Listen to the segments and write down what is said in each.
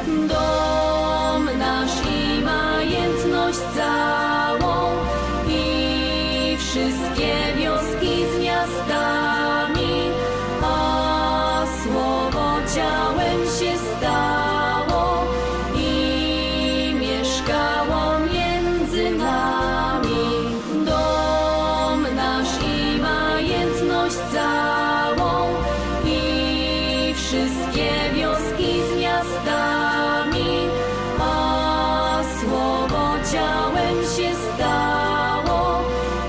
dom nasz i majętność całą i wszystkie wioski z miastami, a słowo ciałem się stało i mieszkało między nami. Dom nasz i majętność całą i wszystkie wioski z miastami, a słowo ciałem się stało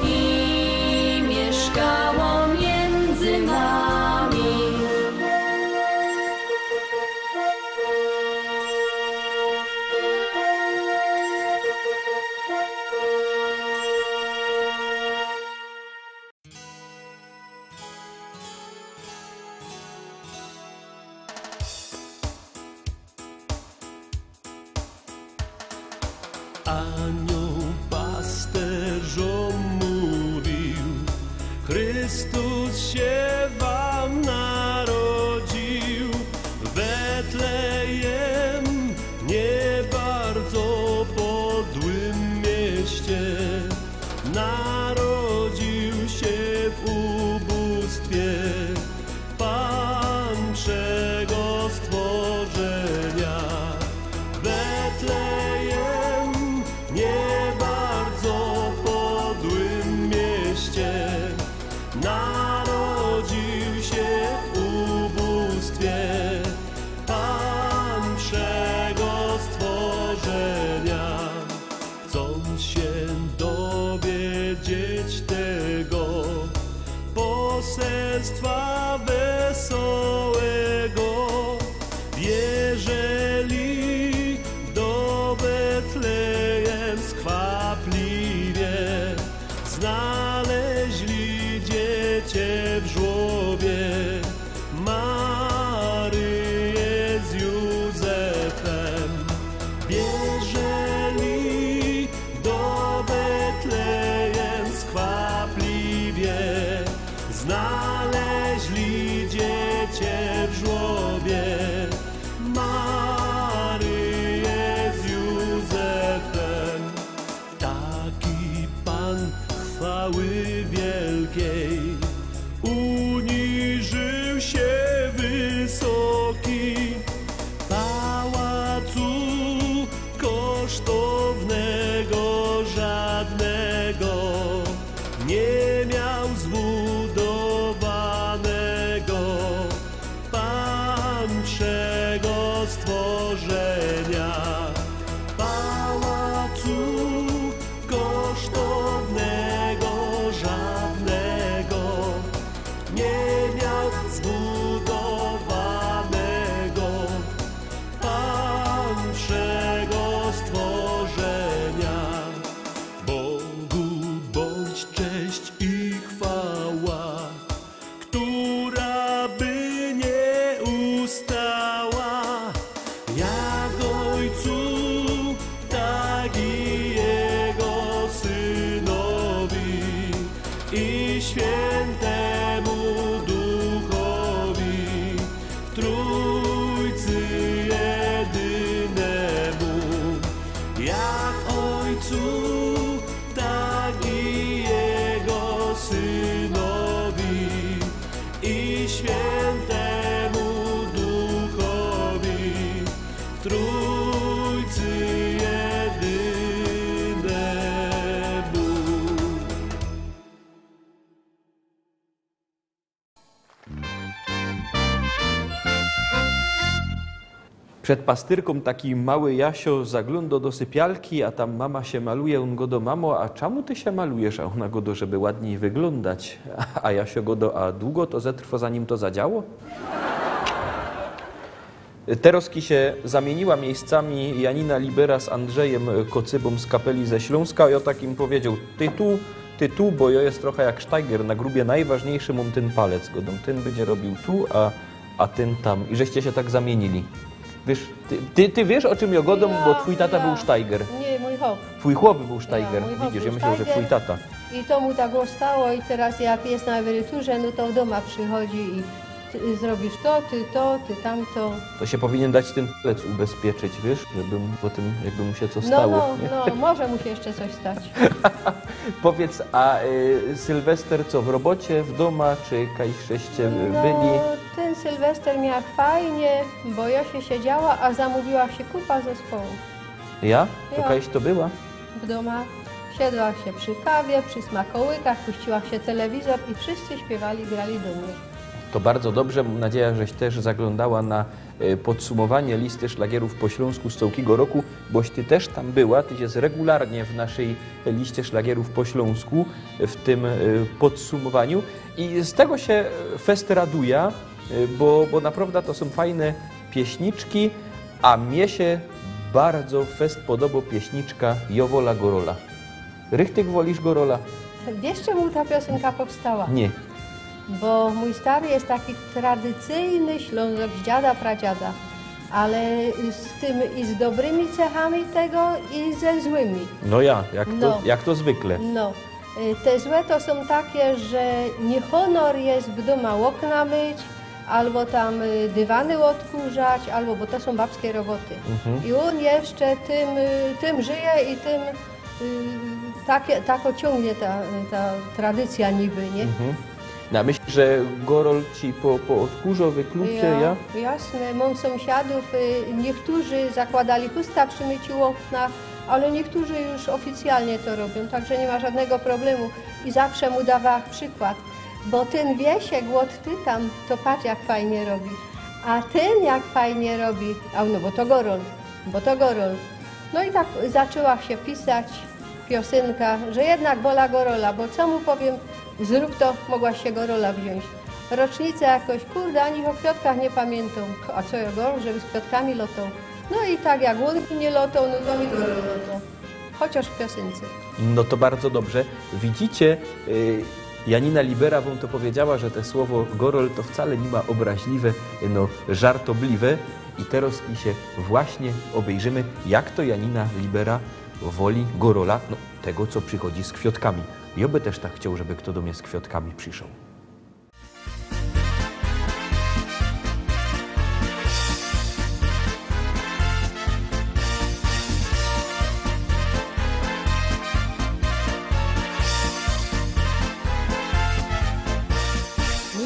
i mieszkało między nami. Anioł pasterzom mówił, Chrystus się wam narodził. W Betlejem, nie bardzo podłym mieście, narodził się w ubóstwie Pan wszego stworzenia. W Betlejem, nie bardzo podłym mieście, narodził się w ubóstwie Pan wszego stworzenia. Chcąc się dowiedzieć tego poselstwa wesołego, wierzyli do Betlejem skwapliwie, znaleźli dziecię w żłobie, Maryję z Józefem. Wierzyli do Betlejem skwapliwie, znaleźli dziecię w żłobie, Maryję z Józefem. Taki Pan chwały wielkiej uniżył się wysoki, pałacu kosztownego żadnego nie miał zbudowanego Pan wszego stworzenia. Pałacu kosztownego żadnego nie miał zbudowanego Pan wszego stworzenia. Bogu bądź cześć i chwała, która by nie ustała, jak Ojcu, tak i Jego Synowi i Świętemu Duchowi, w Trójcy jedynemu. Jak Ojcu, tak i Jego Synowi i Świętemu Duchowi, w Trójcy jedynemu. Przed pastyrką taki mały Jasio zagląda do sypialki, a tam mama się maluje, on go do: mamo, a czemu ty się malujesz? A ona go do: żeby ładniej wyglądać. A Jasio go do: a długo to zetrwa, zanim to zadziało? Teroski się zamieniła miejscami Janina Libera z Andrzejem Kocybą z kapeli ze Śląska i o takim powiedział: ty tu, bo ja jest trochę jak Steiger, na grubie najważniejszy mam ten palec, godą ten będzie robił tu, a ten tam. I żeście się tak zamienili. Wiesz, ty wiesz, o czym ja godam, bo twój tata był Steiger. Nie, mój chłop. Twój chłop był Steiger. Ja, widzisz, ja myślałem, że twój tata. I to mu tak stało i teraz jak jest na emeryturze, no to w doma przychodzi i ty zrobisz to, ty tamto. To się powinien dać ten plec ubezpieczyć, wiesz, żeby potem jakby mu się co No, stało. nie? może mu się jeszcze coś stać. Powiedz, a Sylwester co, w robocie, w domu, czy żeście No, byli? ten Sylwester miał fajnie, bo Josia siedziała, a zamówiła się kupa zespołu. Ja? To Ja. kiedyś to była? W domu siadła się przy kawie, przy smakołykach, puściła się telewizor i wszyscy śpiewali, grali do mnie. To bardzo dobrze. Mam nadzieję, żeś też zaglądała na podsumowanie listy szlagierów po Śląsku z całego roku, boś ty też tam była. Ty jest regularnie w naszej liście szlagierów po Śląsku, w tym podsumowaniu. I z tego się fest raduje, bo naprawdę to są fajne pieśniczki, a mnie się bardzo fest podoba pieśniczka Jowola Gorola. Richtig wolisz Gorola? Wiesz, czemu ta piosenka powstała? Nie. Bo mój stary jest taki tradycyjny Ślązok z dziada, pradziada, ale z tym i z dobrymi cechami tego i ze złymi. No No. jak to zwykle. No, te złe to są takie, że niehonor jest w domu okna myć, albo tam dywany odkurzać, albo, bo to są babskie roboty. I on jeszcze tym żyje i tym tak ciągnie ta tradycja niby, nie? No, myślę, że Gorol ci po odkurzo wyklucie, ja? Jasne, mam sąsiadów, niektórzy zakładali chusta przy myciu okna, ale niektórzy już oficjalnie to robią, także nie ma żadnego problemu i zawsze mu dawała przykład, bo ten Wiesiek, łot ty tam, to patrz jak fajnie robi, a ten jak fajnie robi, a no bo to Gorol. No i tak zaczęła się pisać piosenka, że jednak wola Gorola, bo co mu powiem, zrób to, mogłaś się Gorola wziąć. Rocznicę jakoś, kurde, ani o kwiatkach nie pamiętam. A co ja Gorol, żeby z kwiatkami lotał? No i tak jak łąki nie lotał, no to mi Gorol lotał. Chociaż w piosence. No to bardzo dobrze. Widzicie, Janina Libera wam to powiedziała, że to słowo Gorol to wcale nie ma obraźliwe, no żartobliwe. I teraz się właśnie obejrzymy, jak to Janina Libera woli Gorola, no tego, co przychodzi z kwiatkami. Ja by też tak chciał, żeby kto do mnie z kwiatkami przyszedł.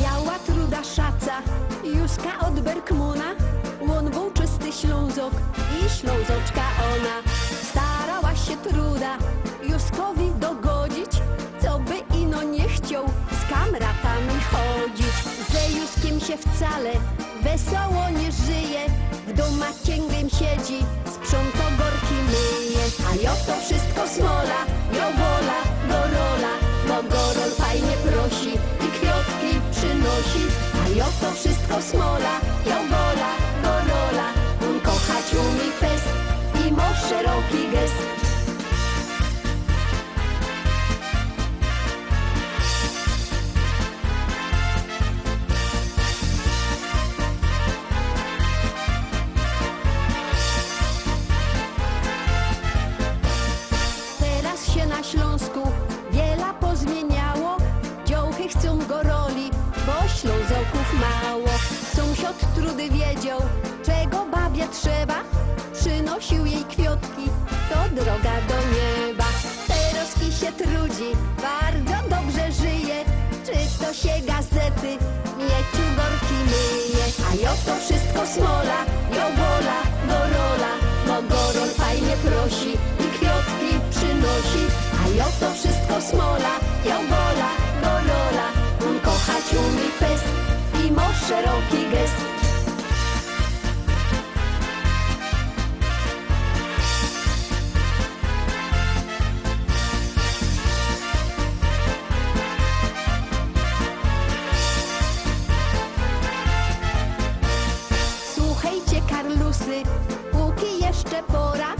Miała truda szaca, Józka od Berkmuna, łon był czysty Ślązok i Ślązoczka ona. Starała się truda Józkowi dogodzić, co by ino nie chciał z kamratami chodzić. Ze Józkiem się wcale wesoło nie żyje, w doma cięgiem siedzi, sprząta gorki myje. A jo to wszystko smola, jo wola Gorola, bo Gorol fajnie prosi i kwiatki przynosi. A jo to wszystko smola, jo wola Gorola, on kochać umie fest i ma szeroki gest. Teraz się na Śląsku wiele pozmieniało, dziołchy chcą Goroli, bo Ślązoków mało. Sąsiad trudy wiedział, czego babie trzeba, przynosił jej kwiatki, to droga do nieba. Teroski się trudzi, bardzo dobrze żyje, czyto się gazety, mieciu gorki myje. A jo to wszystko smola, jo wola Gorola, bo Gorol fajnie prosi i kwiatki przynosi. A jo to wszystko smola, jo wola Gorola, on kochać umie fest i ma szeroki gest. Słuchajcie, Karlusy, póki jeszcze pora,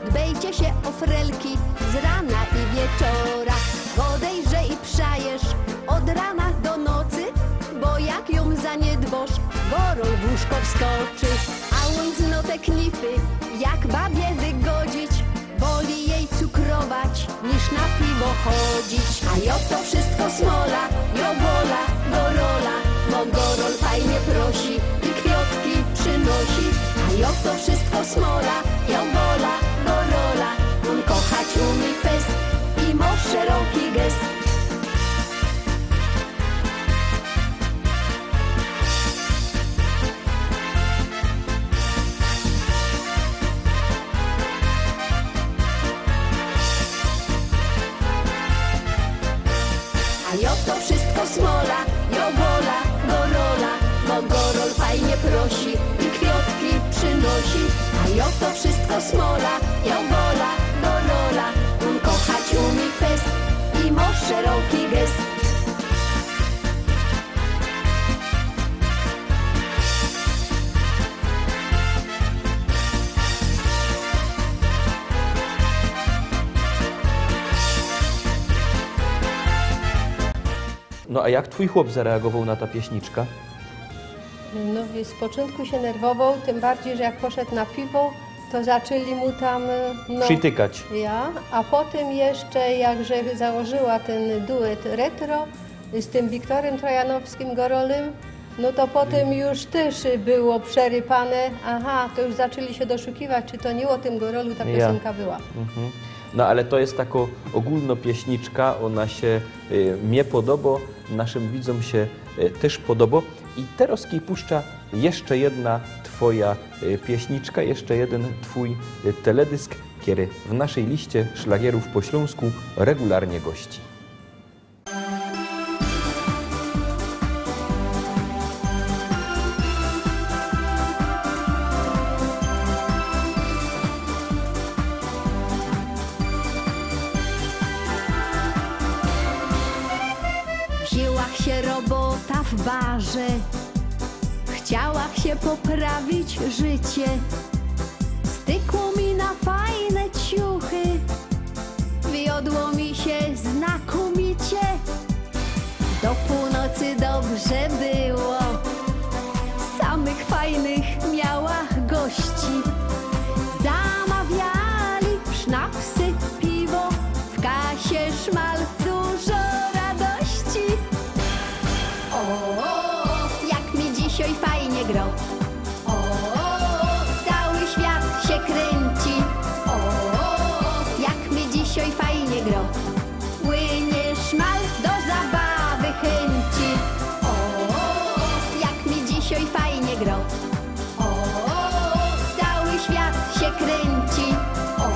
dbejcie się o frelki z rana i wieczora. Podejrze i przajesz od rana do nocy, bo jak ją zaniedbosz, Gorol w łóżko wskoczy. A on zno te knify, jak babie wygodzić, woli jej cukrować, niż na piwo chodzić. A jo to wszystko smola, jo wola Gorola, bo Gorol fajnie Jo to wszystko smola, jo wola, dorola. Kochać umie fest i ma szeroki gest. No a jak twój chłop zareagował na ta pieśniczka? No z początku się nerwował, tym bardziej, że jak poszedł na piwo, to zaczęli mu tam Przytykać. a potem jeszcze jakże założyła ten duet retro z tym Wiktorem Trojanowskim Gorolem, no to potem już też było przerypane, aha, to już zaczęli się doszukiwać, czy to nie o tym Gorolu ta piosenka była. Mhm. No ale to jest taka ogólnopieśniczka, ona się mnie podoba, naszym widzom się też podoba. I teraz puszcza jeszcze jedna twoja pieśniczka, jeszcze jeden twój teledysk, który w naszej liście szlagierów po śląsku regularnie gości. Wzięłach się robota w barze, chciałach się poprawić życie. Stykło mi na fajne ciuchy, wiodło mi się znakomicie. Do północy dobrze było, samych fajnych miałach gości. Zamawiali sznapsy, piwo, w kasie szmal, dużo radości. O, jak mi dzisiaj fajnie grał. O, cały świat się kręci. O, jak mi dzisiaj fajnie grał. Płynie szmal, do zabawy chęci. O, jak mi dzisiaj fajnie grał. O, cały świat się kręci. O,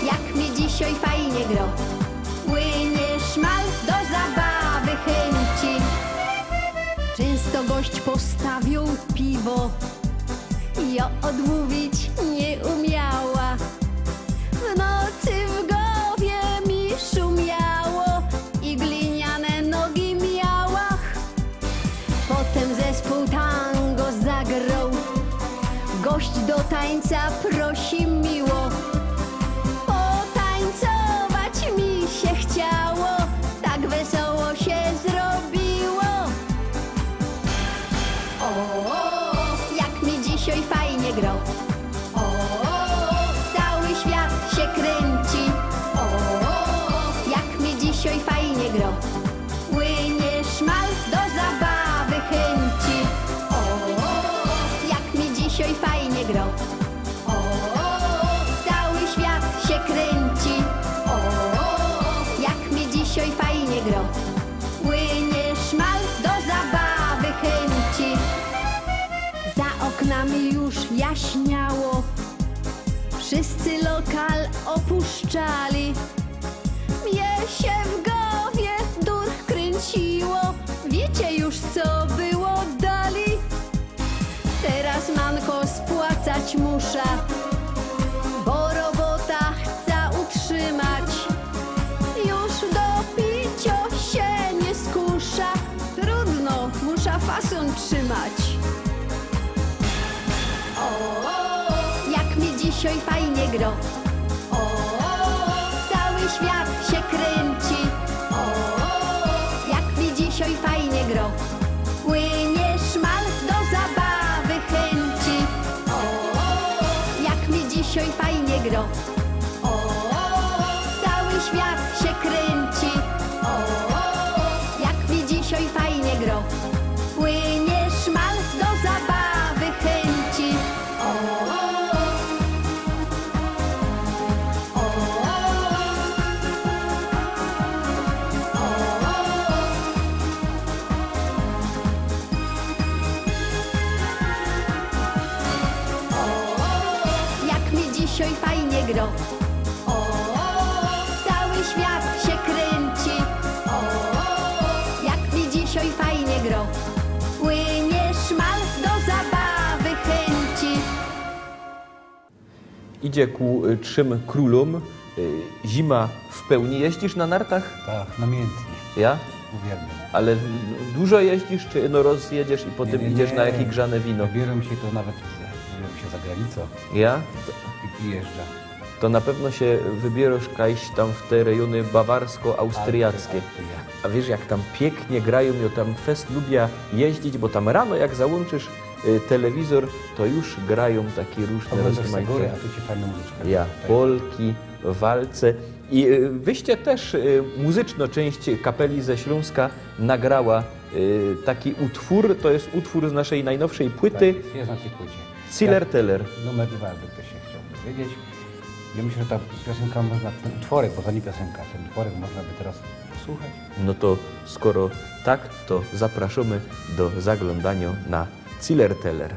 jak mi dzisiaj fajnie grał. Płynie szmal, do zabawy chęci. Często gość postawił piwo, ja odmówić nie umiała. W nocy w głowie mi szumiało i gliniane nogi miałach. Potem zespół tango zagrał, gość do tańca prosi miło. Potańcować mi się chciało, tak wesoło się zrobiło. O, jak mi dzisiaj fajnie grał. O, cały świat się kręci. O, jak mi dzisiaj fajnie grał. Płynie szmal, do zabawy chęci. O, jak mi dzisiaj fajnie grał. O, cały świat się kręci. O, jak mi dzisiaj fajnie grał. Płynie szmal, do zabawy chęci. Za oknami już jaśniało, wszyscy lokal opuszczali. Mnie się w głowie dur kręciło, wiecie już co było dali. Teraz manko spłacać muszę, bo robota chce utrzymać. Już do picia się nie skusza, trudno, muszę fason trzymać. O, jak mi dzisiaj fajnie gro. O, cały świat się kręci. O, jak mi dzisiaj fajnie gro. Płynie szmal, do zabawy chęci. O, jak mi dzisiaj fajnie gro. O, cały świat się kręci. O, jak mi dzisiaj fajnie gro. Płynie szmal, do zabawy chęci. Jak mi dzisiaj fajnie gro. O, cały świat się kręci. O, jak mi dzisiaj fajnie gro. Płynie szmal, do zabawy chęci. idzie ku trzym królom. Zima w pełni. Jeździsz na nartach? Tak, namiętnie. Ja? Uwielbiam. Ale dużo jeździsz, czy no rozjedziesz i potem idziesz na jakieś grzane wino? Wybieram się to nawet za granicą Ja? i jeżdżę. To na pewno się wybierasz kajś tam w te rejony bawarsko-austriackie. A wiesz, jak tam pięknie grają, ja tam fest lubię jeździć, bo tam rano jak załączysz telewizor, to już grają takie różne Oglądasz za góry, rozmaite. a tu ci fajna muzyczka. Ja, Tak. Polki, walce. I wyście też muzyczno część kapeli ze Śląska nagrała taki utwór, to jest utwór z naszej najnowszej płyty, Tak, jest na tej płycie. Ciller Teller. Numer 2, jakby ktoś się chciał dowiedzieć. Ja myślę, że ta piosenka można, ten utworek, bo to nie piosenka, ten utworek można by teraz posłuchać. No to skoro tak, to zapraszamy do zaglądania na Ciller Teller.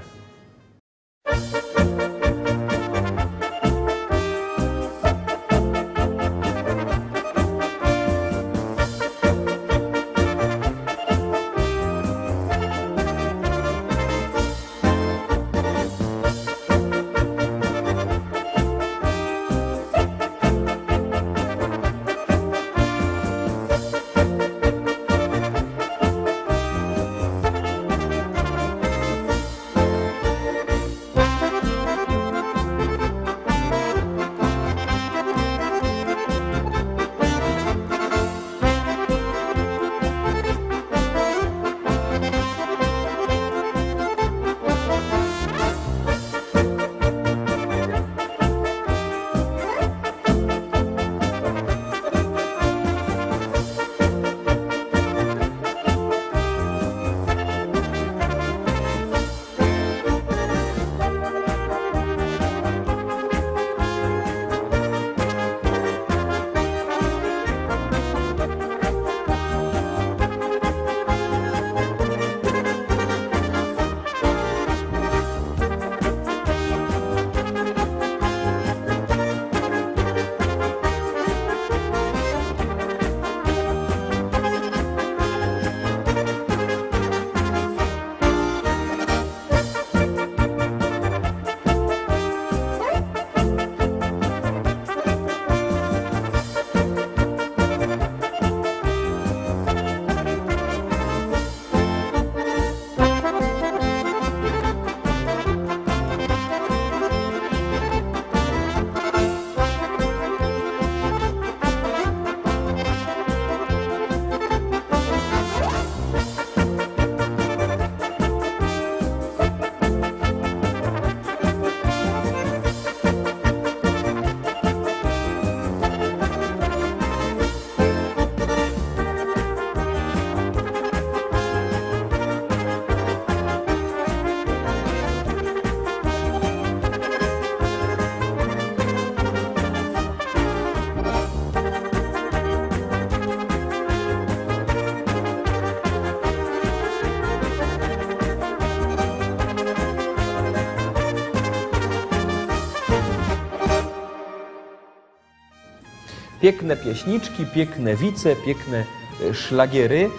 Piękne pieśniczki, piękne wice, piękne szlagiery,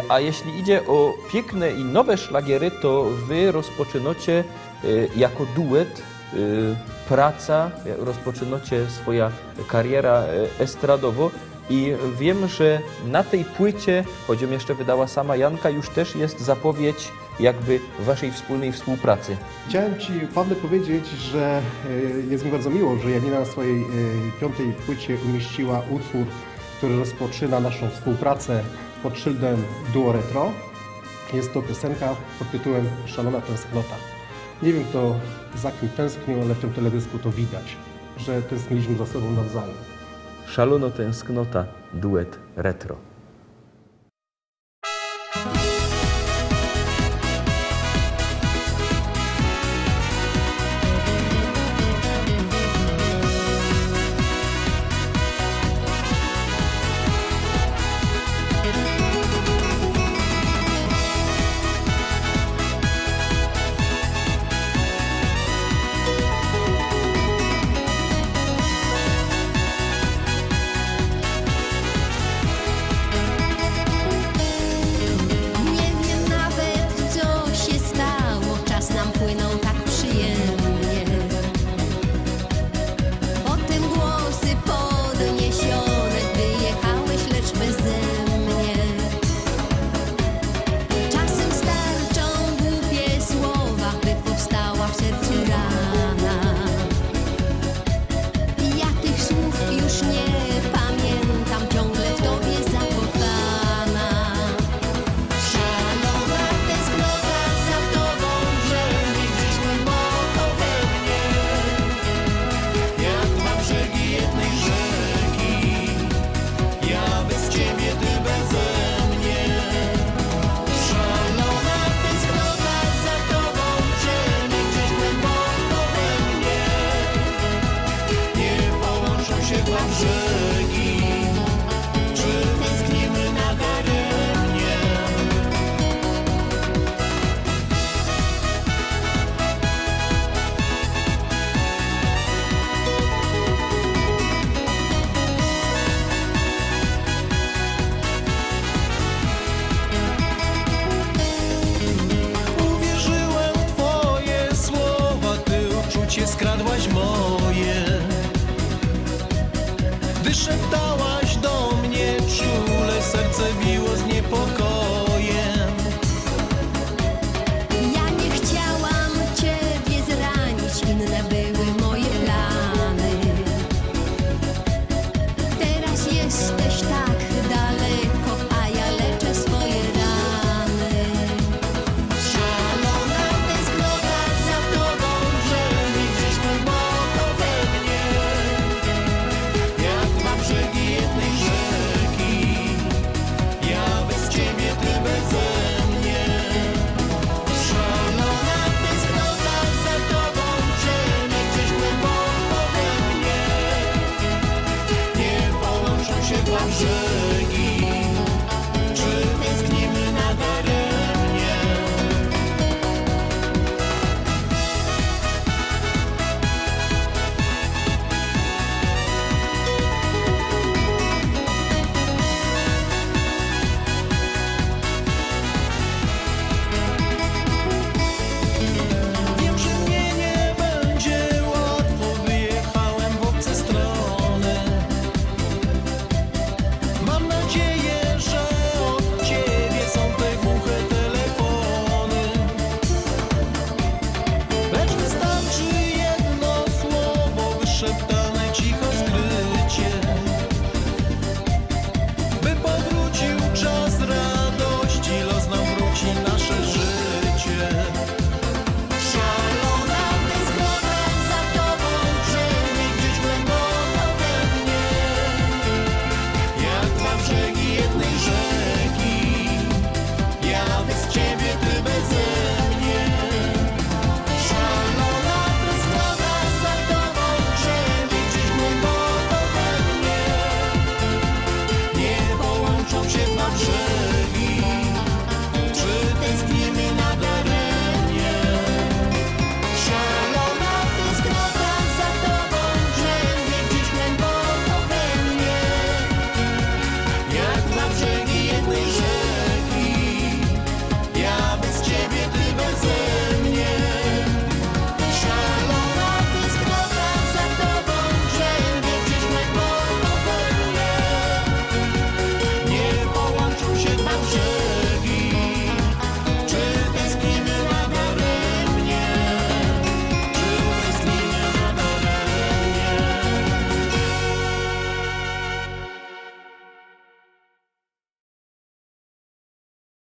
a jeśli idzie o piękne i nowe szlagiery, to wy rozpoczynacie jako duet praca, rozpoczynacie swoja kariera estradowo i wiem, że na tej płycie, choć ją jeszcze wydała sama Janka, już też jest zapowiedź jakby waszej wspólnej współpracy. Chciałem Ci, Pawle, powiedzieć, że jest mi bardzo miło, że Janina na swojej 5. płycie umieściła utwór, który rozpoczyna naszą współpracę pod szyldem Duo Retro. Jest to piosenka pod tytułem Szalona tęsknota. Nie wiem, kto za kim tęsknił, ale w tym teledysku to widać, że tęskniliśmy za sobą nawzajem. Szalono tęsknota, duet retro.